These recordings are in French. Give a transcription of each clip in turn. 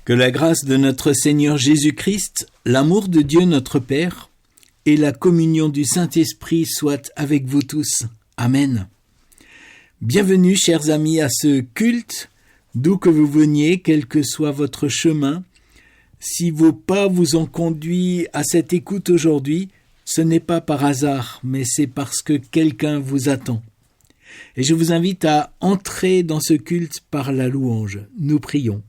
Que la grâce de notre Seigneur Jésus-Christ, l'amour de Dieu notre Père et la communion du Saint-Esprit soient avec vous tous. Amen. Bienvenue, chers amis, à ce culte, d'où que vous veniez, quel que soit votre chemin. Si vos pas vous ont conduit à cette écoute aujourd'hui, ce n'est pas par hasard, mais c'est parce que quelqu'un vous attend. Et je vous invite à entrer dans ce culte par la louange. Nous prions.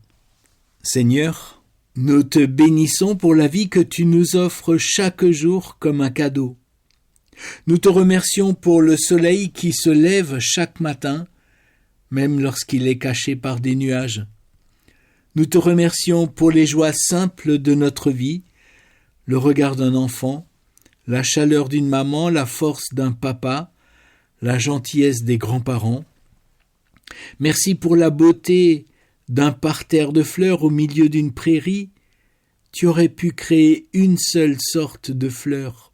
Seigneur, nous te bénissons pour la vie que tu nous offres chaque jour comme un cadeau. Nous te remercions pour le soleil qui se lève chaque matin, même lorsqu'il est caché par des nuages. Nous te remercions pour les joies simples de notre vie, le regard d'un enfant, la chaleur d'une maman, la force d'un papa, la gentillesse des grands-parents. Merci pour la beauté d'un parterre de fleurs au milieu d'une prairie. Tu aurais pu créer une seule sorte de fleurs,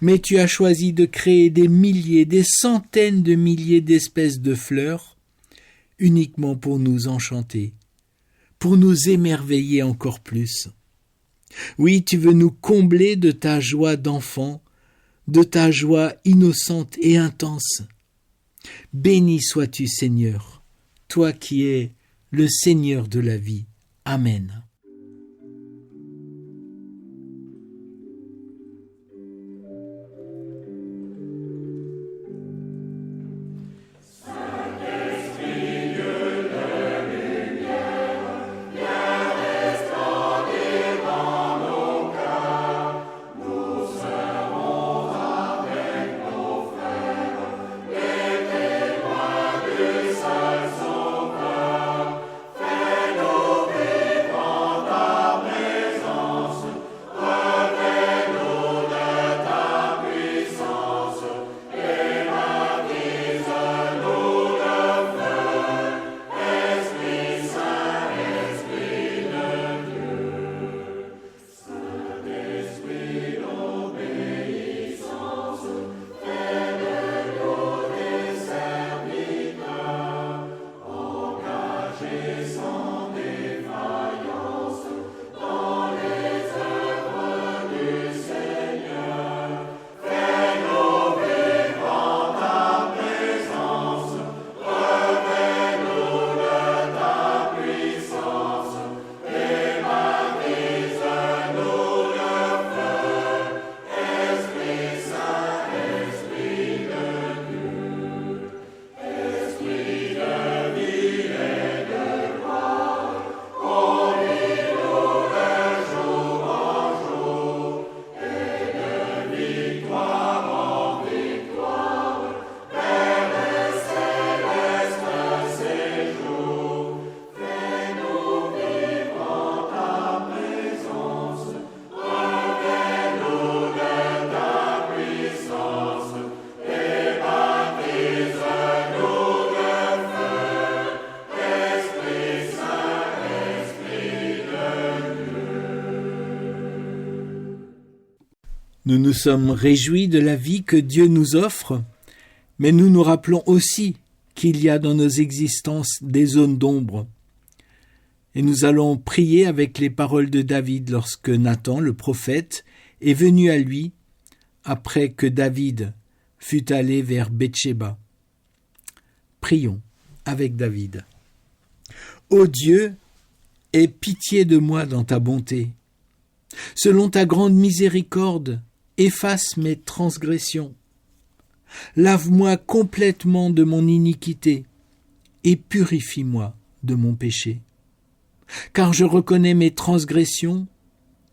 mais tu as choisi de créer des milliers, des centaines de milliers d'espèces de fleurs, uniquement pour nous enchanter, pour nous émerveiller encore plus. Oui, tu veux nous combler de ta joie d'enfant, de ta joie innocente et intense. Béni sois-tu, Seigneur, toi qui es le Seigneur de la vie. Amen. Nous nous sommes réjouis de la vie que Dieu nous offre, mais nous nous rappelons aussi qu'il y a dans nos existences des zones d'ombre. Et nous allons prier avec les paroles de David lorsque Nathan, le prophète, est venu à lui après que David fut allé vers Bethshéba. Prions avec David. Ô Dieu, aie pitié de moi dans ta bonté. Selon ta grande miséricorde, efface mes transgressions. Lave-moi complètement de mon iniquité et purifie-moi de mon péché. Car je reconnais mes transgressions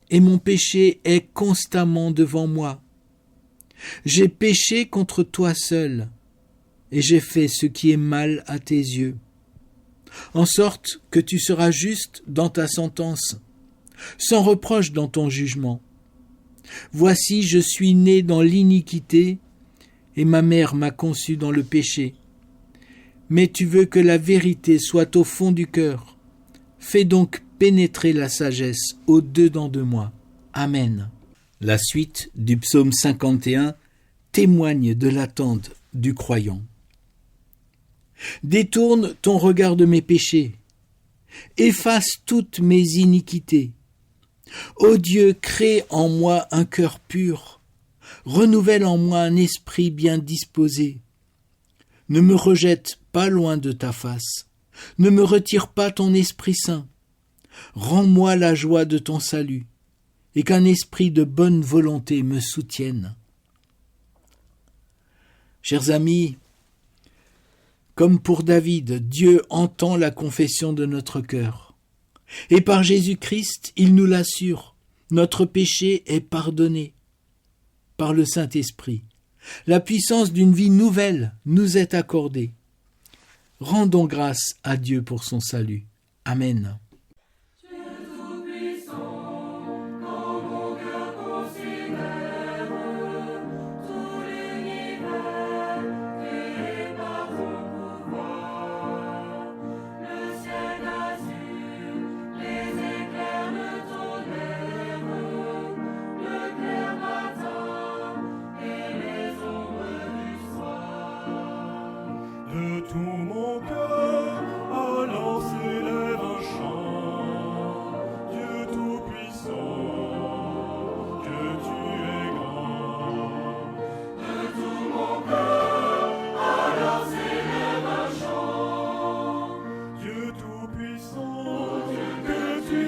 et mon péché est constamment devant moi. J'ai péché contre toi seul et j'ai fait ce qui est mal à tes yeux, en sorte que tu seras juste dans ta sentence, sans reproche dans ton jugement. Voici, je suis né dans l'iniquité, et ma mère m'a conçu dans le péché. Mais tu veux que la vérité soit au fond du cœur. Fais donc pénétrer la sagesse au-dedans de moi. Amen. La suite du psaume 51 témoigne de l'attente du croyant. Détourne ton regard de mes péchés efface toutes mes iniquités. Ô Dieu, crée en moi un cœur pur, renouvelle en moi un esprit bien disposé. Ne me rejette pas loin de ta face, ne me retire pas ton Esprit Saint. Rends-moi la joie de ton salut, et qu'un esprit de bonne volonté me soutienne. Chers amis, comme pour David, Dieu entend la confession de notre cœur. Et par Jésus-Christ, il nous l'assure, notre péché est pardonné. Par le Saint-Esprit, la puissance d'une vie nouvelle nous est accordée. Rendons grâce à Dieu pour son salut. Amen. De tout mon cœur, alors s'élève un chant. Dieu Tout-Puissant, que tu es grand. De tout mon cœur, alors s'élève un chant. Dieu Tout-Puissant, que tu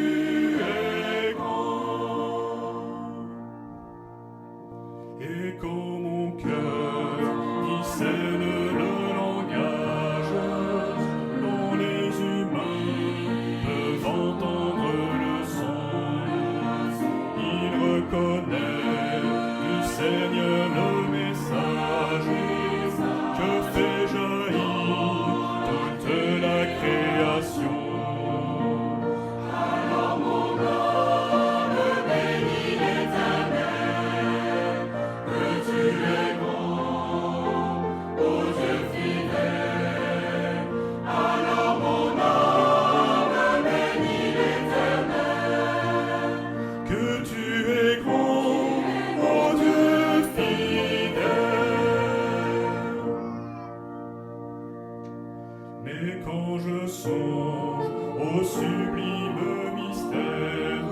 es grand. Et quand mon cœur dissèle le langage dont les humains peuvent entendre le son, il reconnaît du Seigneur le message que fait jaillir toute la création. Alors mon âme bénit l'Éternel, que tu es grand, ô Dieu fidèle. Alors mon âme bénit l'Éternel, que tu es grand, ô Dieu fidèle. Mais quand je songe au sublime mystère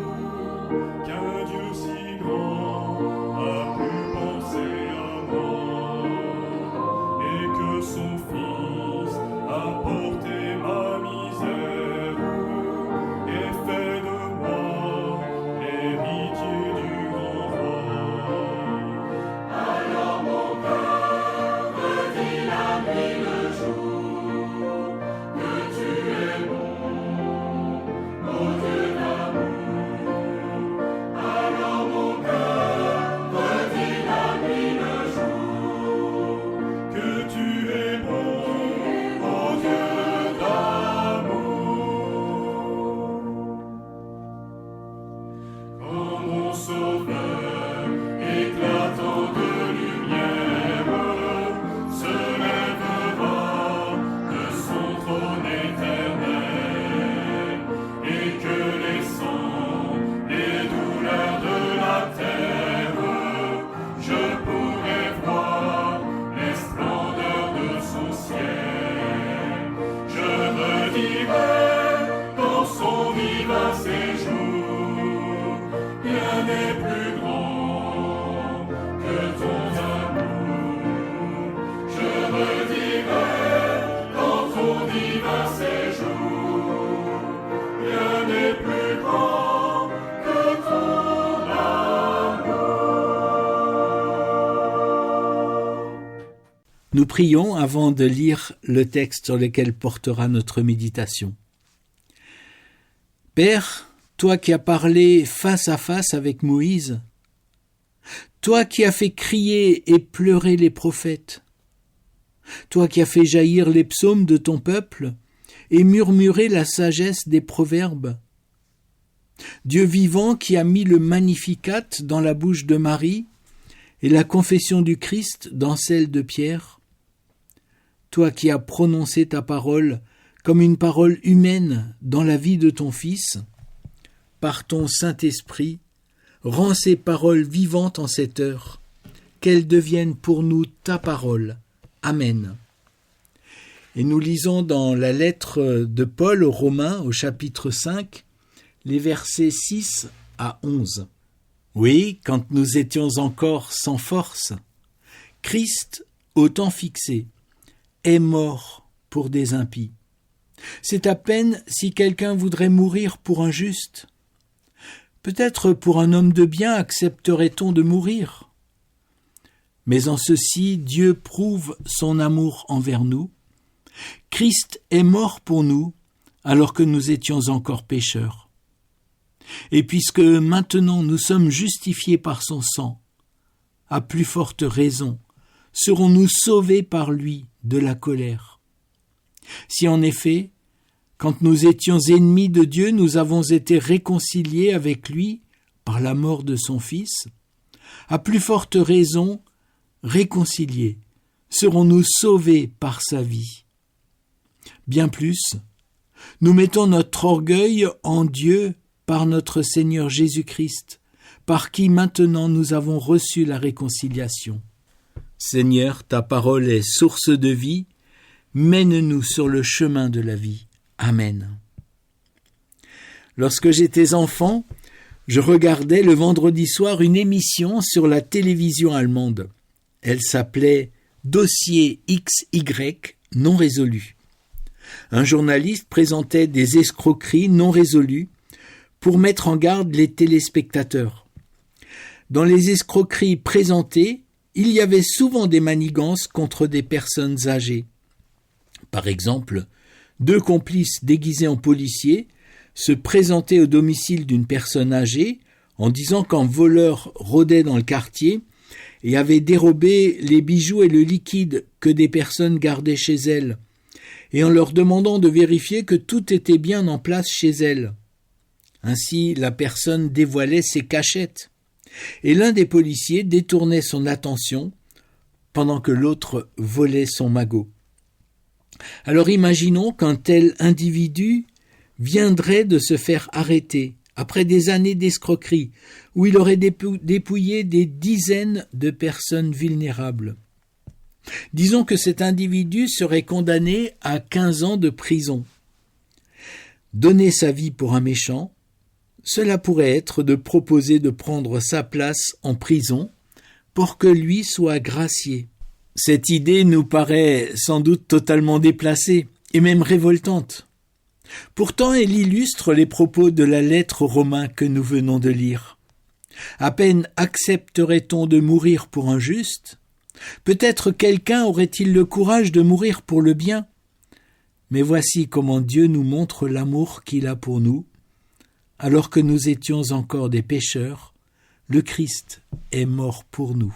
qu'un Dieu si grand a pu penser à moi, et que son Fils a porté ma misère et fait de moi l'héritier du grand roi. Alors mon cœur redit la nuit le jour que tu es bon, ô Dieu d'amour. Alors mon cœur redit la nuit le jour que tu es bon, ô Dieu d'amour. Quand mon Sauveur, éclatant de lumière, se lèvera de son trône éternel, et que les sangs, les douleurs de la terre, je pourrai voir les splendeurs de son ciel. Je me dirai dans son divin séjour, rien n'est plus grand que ton amour. Je me dirai dans ton divin séjour, rien n'est plus grand que ton amour. Nous prions avant de lire le texte sur lequel portera notre méditation. Père, toi qui as parlé face à face avec Moïse, toi qui as fait crier et pleurer les prophètes, toi qui as fait jaillir les psaumes de ton peuple et murmurer la sagesse des proverbes, Dieu vivant qui a mis le Magnificat dans la bouche de Marie et la confession du Christ dans celle de Pierre, toi qui as prononcé ta parole comme une parole humaine dans la vie de ton Fils, par ton Saint-Esprit, rends ces paroles vivantes en cette heure, qu'elles deviennent pour nous ta parole. Amen. Et nous lisons dans la lettre de Paul aux Romains, au chapitre 5, les versets 6 à 11. Oui, quand nous étions encore sans force, Christ, au temps fixé, est mort pour des impies. C'est à peine si quelqu'un voudrait mourir pour un juste. Peut-être pour un homme de bien accepterait-on de mourir. Mais en ceci, Dieu prouve son amour envers nous. Christ est mort pour nous alors que nous étions encore pécheurs. Et puisque maintenant nous sommes justifiés par son sang, à plus forte raison, serons-nous sauvés par lui de la colère. Si en effet, quand nous étions ennemis de Dieu, nous avons été réconciliés avec lui par la mort de son Fils, à plus forte raison, réconciliés, serons-nous sauvés par sa vie. Bien plus, nous mettons notre orgueil en Dieu par notre Seigneur Jésus-Christ, par qui maintenant nous avons reçu la réconciliation. Seigneur, ta parole est source de vie, mène-nous sur le chemin de la vie. Amen. Lorsque j'étais enfant, je regardais le vendredi soir une émission sur la télévision allemande. Elle s'appelait « Dossier XY non résolu ». Un journaliste présentait des escroqueries non résolues pour mettre en garde les téléspectateurs. Dans les escroqueries présentées, il y avait souvent des manigances contre des personnes âgées. Par exemple, 2 complices déguisés en policiers se présentaient au domicile d'une personne âgée en disant qu'un voleur rôdait dans le quartier et avait dérobé les bijoux et le liquide que des personnes gardaient chez elles, et en leur demandant de vérifier que tout était bien en place chez elles. Ainsi, la personne dévoilait ses cachettes, et l'un des policiers détournait son attention pendant que l'autre volait son magot. Alors imaginons qu'un tel individu viendrait de se faire arrêter après des années d'escroquerie, où il aurait dépouillé des dizaines de personnes vulnérables. Disons que cet individu serait condamné à 15 ans de prison. Donner sa vie pour un méchant, cela pourrait être de proposer de prendre sa place en prison pour que lui soit gracié. Cette idée nous paraît sans doute totalement déplacée et même révoltante. Pourtant, elle illustre les propos de la lettre aux Romains que nous venons de lire. À peine accepterait-on de mourir pour un juste ? Peut-être quelqu'un aurait-il le courage de mourir pour le bien ? Mais voici comment Dieu nous montre l'amour qu'il a pour nous. Alors que nous étions encore des pécheurs, le Christ est mort pour nous.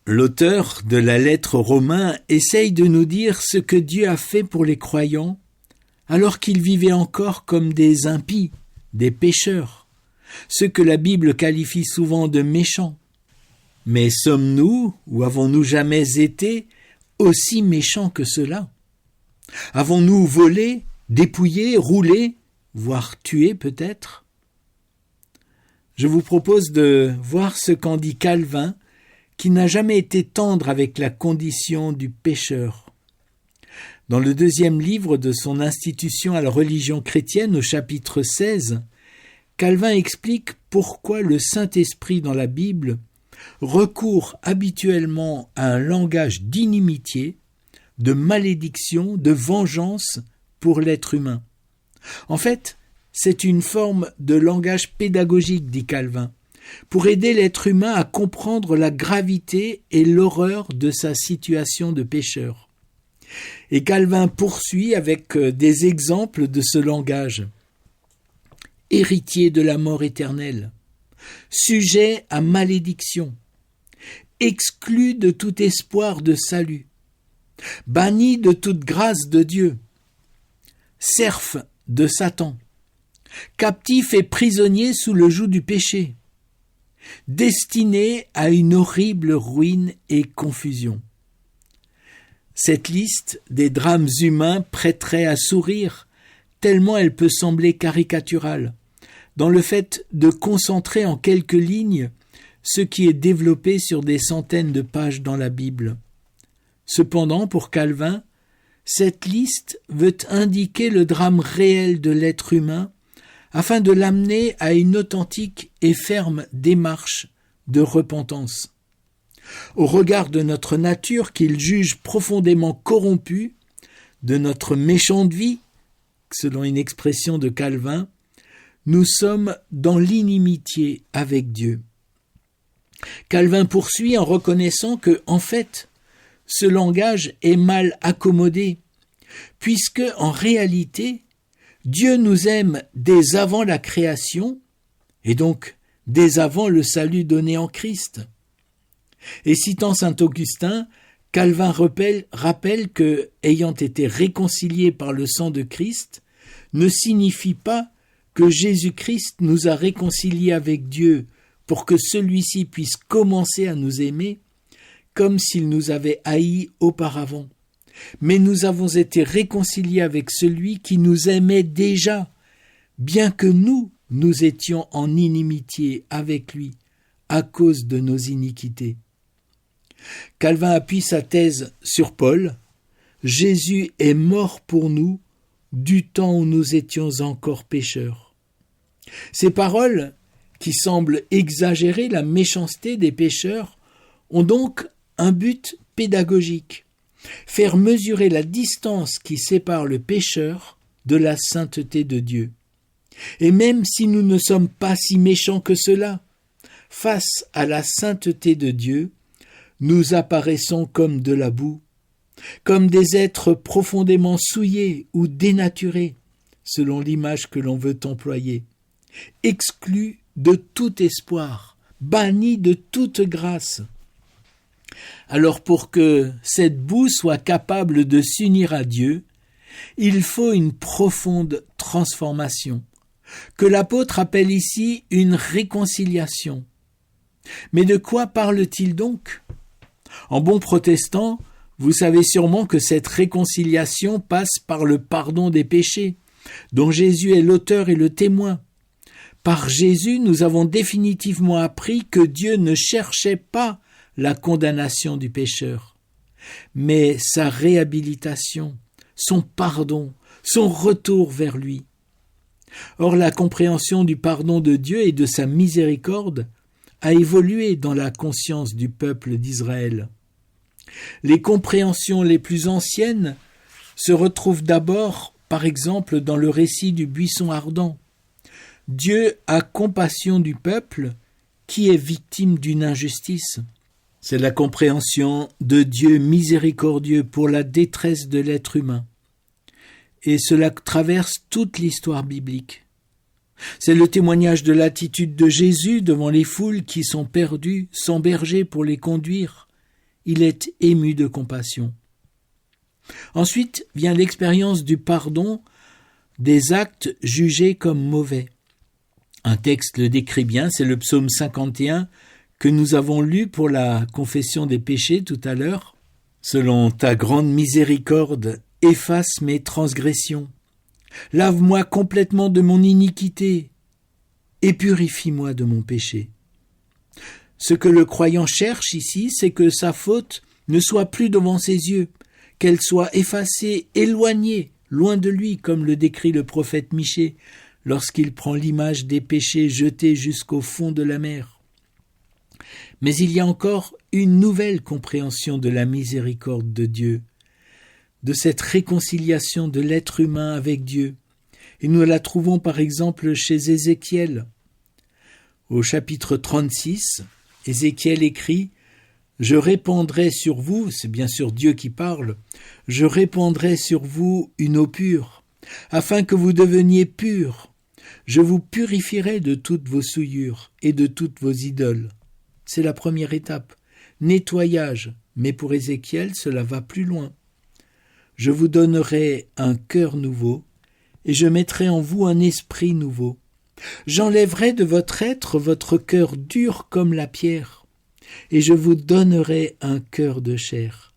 L'auteur de la lettre aux Romains essaye de nous dire ce que Dieu a fait pour les croyants alors qu'ils vivaient encore comme des impies, des pécheurs, ceux que la Bible qualifie souvent de méchants. Mais sommes-nous, ou avons-nous jamais été, aussi méchants que cela ? Avons-nous volé, dépouillé, roulé, voire tué peut-être ? Je vous propose de voir ce qu'en dit Calvin, qui n'a jamais été tendre avec la condition du pécheur. Dans le 2e livre de son Institution à la religion chrétienne, au chapitre 16, Calvin explique pourquoi le Saint-Esprit dans la Bible recourt habituellement à un langage d'inimitié, de malédiction, de vengeance pour l'être humain. En fait, c'est une forme de langage pédagogique, dit Calvin, pour aider l'être humain à comprendre la gravité et l'horreur de sa situation de pécheur. Et Calvin poursuit avec des exemples de ce langage. Héritier de la mort éternelle, sujet à malédiction, exclu de tout espoir de salut, banni de toute grâce de Dieu, serf de Satan, captif et prisonnier sous le joug du péché, destiné à une horrible ruine et confusion. Cette liste des drames humains prêterait à sourire, tellement elle peut sembler caricaturale, dans le fait de concentrer en quelques lignes ce qui est développé sur des centaines de pages dans la Bible. Cependant, pour Calvin, Cette liste veut indiquer le drame réel de l'être humain afin de l'amener à une authentique et ferme démarche de repentance. Au regard de notre nature qu'il juge profondément corrompue, de notre méchante vie, selon une expression de Calvin, nous sommes dans l'inimitié avec Dieu. Calvin poursuit en reconnaissant que, en fait, ce langage est mal accommodé, puisque, en réalité, Dieu nous aime dès avant la création, et donc dès avant le salut donné en Christ. Et citant saint Augustin, Calvin rappelle que, ayant été réconciliés par le sang de Christ, ne signifie pas que Jésus-Christ nous a réconciliés avec Dieu pour que celui-ci puisse commencer à nous aimer, comme s'il nous avait haïs auparavant. Mais nous avons été réconciliés avec celui qui nous aimait déjà, bien que nous étions en inimitié avec lui, à cause de nos iniquités. Calvin appuie sa thèse sur Paul. Jésus est mort pour nous du temps où nous étions encore pécheurs. Ces paroles, qui semblent exagérer la méchanceté des pécheurs, ont donc un but pédagogique, faire mesurer la distance qui sépare le pécheur de la sainteté de Dieu. Et même si nous ne sommes pas si méchants que cela, face à la sainteté de Dieu, nous apparaissons comme de la boue, comme des êtres profondément souillés ou dénaturés, selon l'image que l'on veut employer, exclus de tout espoir, bannis de toute grâce. Alors pour que cette boue soit capable de s'unir à Dieu, il faut une profonde transformation, que l'apôtre appelle ici une réconciliation. Mais de quoi parle-t-il donc ? En bon protestant, vous savez sûrement que cette réconciliation passe par le pardon des péchés, dont Jésus est l'auteur et le témoin. Par Jésus, nous avons définitivement appris que Dieu ne cherchait pas la condamnation du pécheur, mais sa réhabilitation, son pardon, son retour vers lui. Or, la compréhension du pardon de Dieu et de sa miséricorde a évolué dans la conscience du peuple d'Israël. Les compréhensions les plus anciennes se retrouvent d'abord, par exemple, dans le récit du buisson ardent. Dieu a compassion du peuple qui est victime d'une injustice. C'est la compréhension de Dieu miséricordieux pour la détresse de l'être humain. Et cela traverse toute l'histoire biblique. C'est le témoignage de l'attitude de Jésus devant les foules qui sont perdues, sans berger pour les conduire. Il est ému de compassion. Ensuite vient l'expérience du pardon des actes jugés comme mauvais. Un texte le décrit bien, c'est le psaume 51 que nous avons lu pour la confession des péchés tout à l'heure. Selon ta grande miséricorde, efface mes transgressions. Lave-moi complètement de mon iniquité et purifie-moi de mon péché. Ce que le croyant cherche ici, c'est que sa faute ne soit plus devant ses yeux, qu'elle soit effacée, éloignée, loin de lui, comme le décrit le prophète Michée, lorsqu'il prend l'image des péchés jetés jusqu'au fond de la mer. Mais il y a encore une nouvelle compréhension de la miséricorde de Dieu, de cette réconciliation de l'être humain avec Dieu. Et nous la trouvons par exemple chez Ézéchiel. Au chapitre 36, Ézéchiel écrit « Je répandrai sur vous », c'est bien sûr Dieu qui parle, « je répandrai sur vous une eau pure, afin que vous deveniez purs. Je vous purifierai de toutes vos souillures et de toutes vos idoles. » C'est la première étape, nettoyage, mais pour Ézéchiel, cela va plus loin. « Je vous donnerai un cœur nouveau, et je mettrai en vous un esprit nouveau. J'enlèverai de votre être votre cœur dur comme la pierre, et je vous donnerai un cœur de chair. »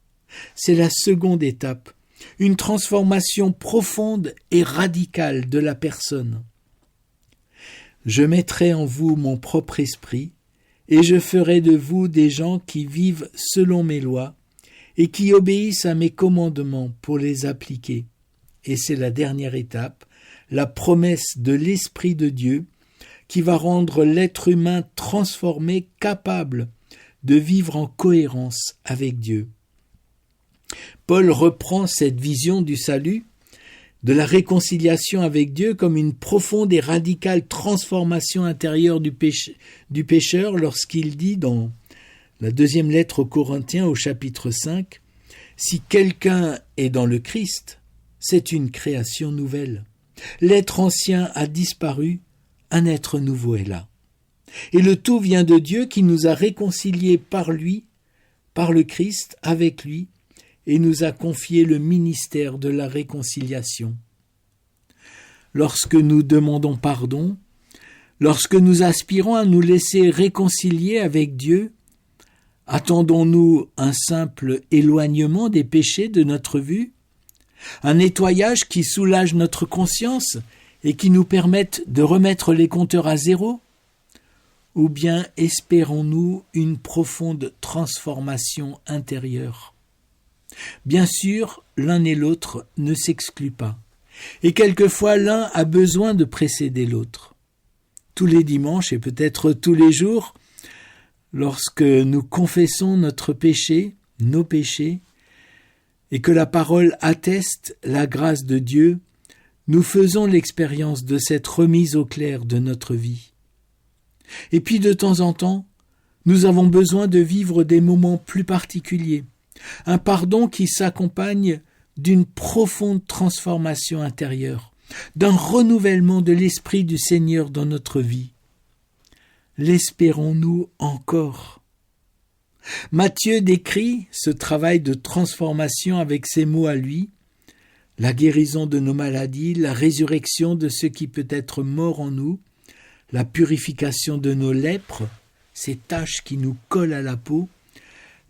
C'est la seconde étape, une transformation profonde et radicale de la personne. « Je mettrai en vous mon propre esprit, et je ferai de vous des gens qui vivent selon mes lois, et qui obéissent à mes commandements pour les appliquer. Et c'est la dernière étape, la promesse de l'Esprit de Dieu qui va rendre l'être humain transformé, capable de vivre en cohérence avec Dieu. Paul reprend cette vision du salut, de la réconciliation avec Dieu comme une profonde et radicale transformation intérieure du pécheur lorsqu'il dit dans la deuxième lettre aux Corinthiens au chapitre 5, « Si quelqu'un est dans le Christ, c'est une création nouvelle. L'être ancien a disparu, un être nouveau est là. Et le tout vient de Dieu qui nous a réconciliés par lui, par le Christ, avec lui, et nous a confié le ministère de la réconciliation. » Lorsque nous demandons pardon, lorsque nous aspirons à nous laisser réconcilier avec Dieu, attendons-nous un simple éloignement des péchés de notre vue, un nettoyage qui soulage notre conscience et qui nous permette de remettre les compteurs à zéro? Ou bien espérons-nous une profonde transformation intérieure? Bien sûr, l'un et l'autre ne s'excluent pas, et quelquefois l'un a besoin de précéder l'autre. Tous les dimanches et peut-être tous les jours, lorsque nous confessons notre péché, nos péchés, et que la parole atteste la grâce de Dieu, nous faisons l'expérience de cette remise au clair de notre vie. Et puis de temps en temps, nous avons besoin de vivre des moments plus particuliers, un pardon qui s'accompagne d'une profonde transformation intérieure, d'un renouvellement de l'Esprit du Seigneur dans notre vie. L'espérons-nous encore? Matthieu décrit ce travail de transformation avec ces mots à lui, la guérison de nos maladies, la résurrection de ce qui peut être mort en nous, la purification de nos lèpres, ces taches qui nous collent à la peau,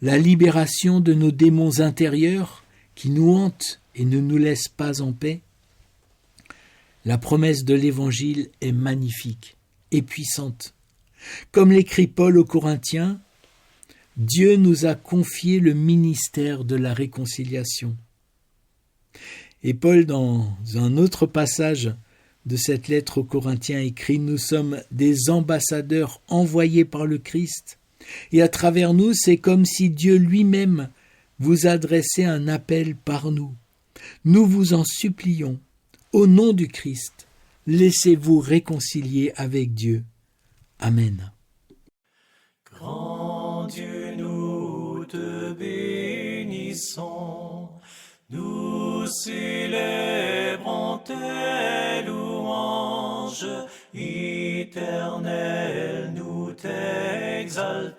la libération de nos démons intérieurs qui nous hantent et ne nous laissent pas en paix. La promesse de l'Évangile est magnifique et puissante. Comme l'écrit Paul aux Corinthiens, Dieu nous a confié le ministère de la réconciliation. Et Paul, dans un autre passage de cette lettre aux Corinthiens, écrit « Nous sommes des ambassadeurs envoyés par le Christ, et à travers nous, c'est comme si Dieu lui-même vous adressait un appel par nous. Nous vous en supplions, au nom du Christ, laissez-vous réconcilier avec Dieu. Amen. » Grand Dieu, nous te bénissons, nous célébrons tes louanges, éternel, nous t'exaltons.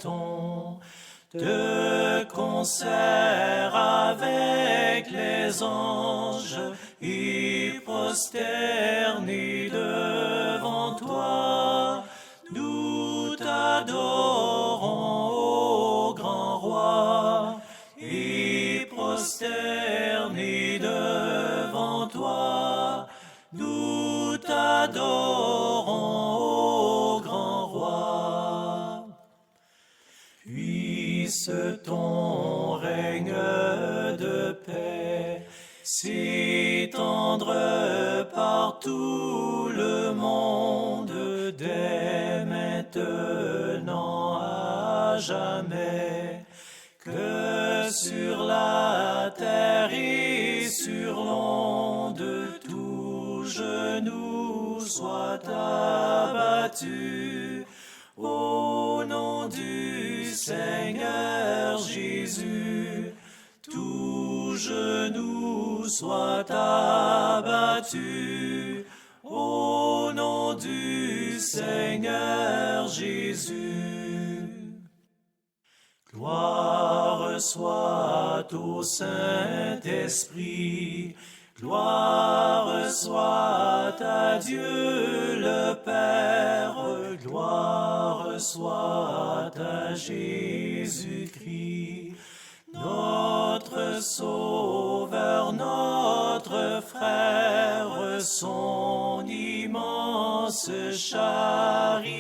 De concert avec les anges, et prosternés devant toi, nous t'adorons, ô grand roi, et prosternés devant toi, nous t'adorons, ô grand roi. Puisse ton règne de paix s'étendre par tout le monde, dès maintenant à jamais, que sur la terre et sur l'onde, tout genou soit abattu au nom du Seigneur Jésus. Tout genou soit abattu au nom du Seigneur Jésus. Gloire soit au Saint-Esprit, gloire soit à Dieu le Père, gloire soit à Jésus-Christ, notre Sauveur, notre Frère, son immense charité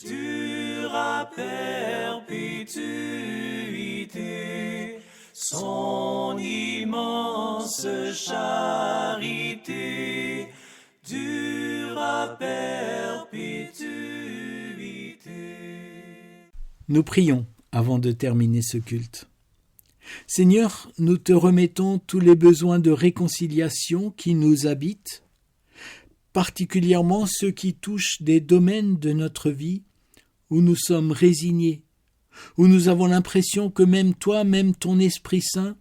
durera perpétuité. son immense charité dure à perpétuité. Nous prions avant de terminer ce culte. Seigneur, nous te remettons tous les besoins de réconciliation qui nous habitent, particulièrement ceux qui touchent des domaines de notre vie où nous sommes résignés, où nous avons l'impression que même toi, même ton Esprit Saint,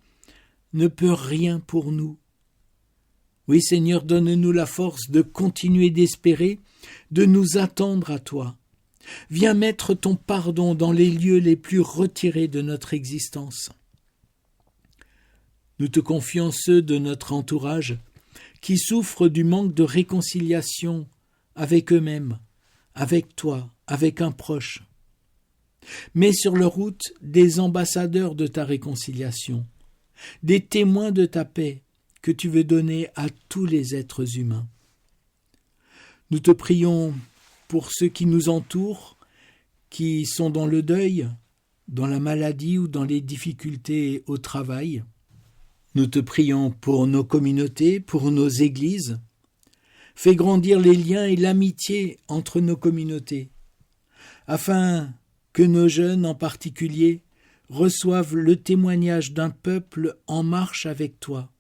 ne peut rien pour nous. Oui, Seigneur, donne-nous la force de continuer d'espérer, de nous attendre à toi. Viens mettre ton pardon dans les lieux les plus retirés de notre existence. Nous te confions ceux de notre entourage qui souffrent du manque de réconciliation avec eux-mêmes, avec toi, avec un proche. Mets sur leur route des ambassadeurs de ta réconciliation, des témoins de ta paix que tu veux donner à tous les êtres humains. Nous te prions pour ceux qui nous entourent, qui sont dans le deuil, dans la maladie ou dans les difficultés au travail. Nous te prions pour nos communautés, pour nos églises. Fais grandir les liens et l'amitié entre nos communautés, afin que nos jeunes en particulier reçoivent le témoignage d'un peuple en marche avec toi,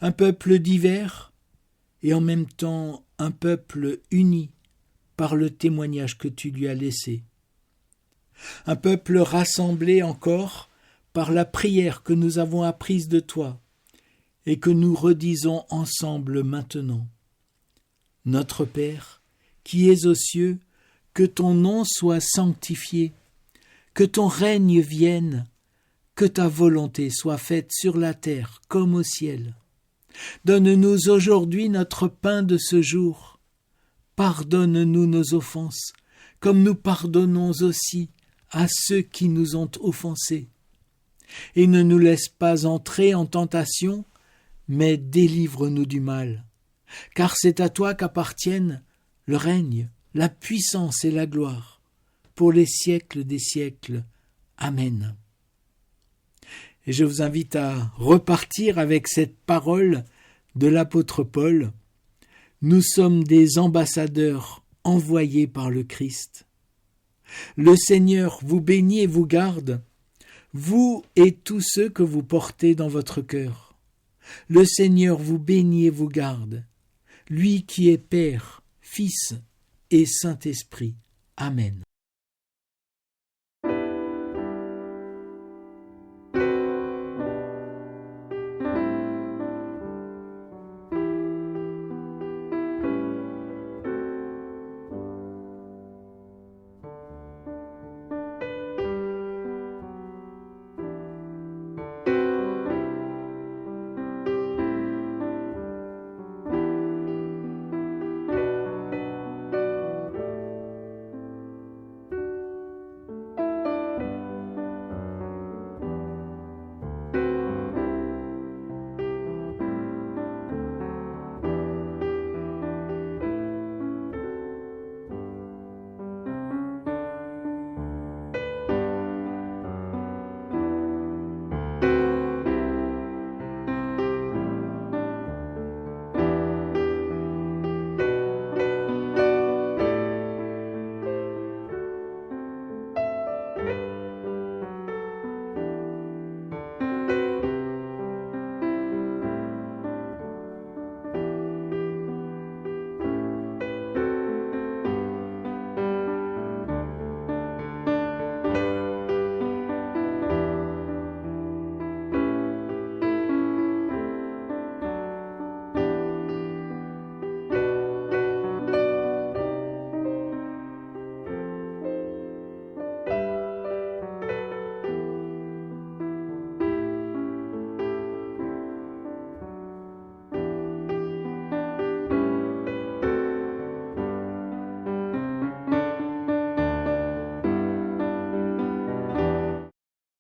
un peuple divers et en même temps un peuple uni par le témoignage que tu lui as laissé, un peuple rassemblé encore par la prière que nous avons apprise de toi et que nous redisons ensemble maintenant. Notre Père, qui es aux cieux, que ton nom soit sanctifié, que ton règne vienne, que ta volonté soit faite sur la terre comme au ciel. Donne-nous aujourd'hui notre pain de ce jour. Pardonne-nous nos offenses, comme nous pardonnons aussi à ceux qui nous ont offensés. Et ne nous laisse pas entrer en tentation, mais délivre-nous du mal. Car c'est à toi qu'appartiennent le règne, la puissance et la gloire, pour les siècles des siècles. Amen. Et je vous invite à repartir avec cette parole de l'apôtre Paul. Nous sommes des ambassadeurs envoyés par le Christ. Le Seigneur vous bénit et vous garde, vous et tous ceux que vous portez dans votre cœur. Le Seigneur vous bénit et vous garde, lui qui est Père, Fils et Saint-Esprit. Amen.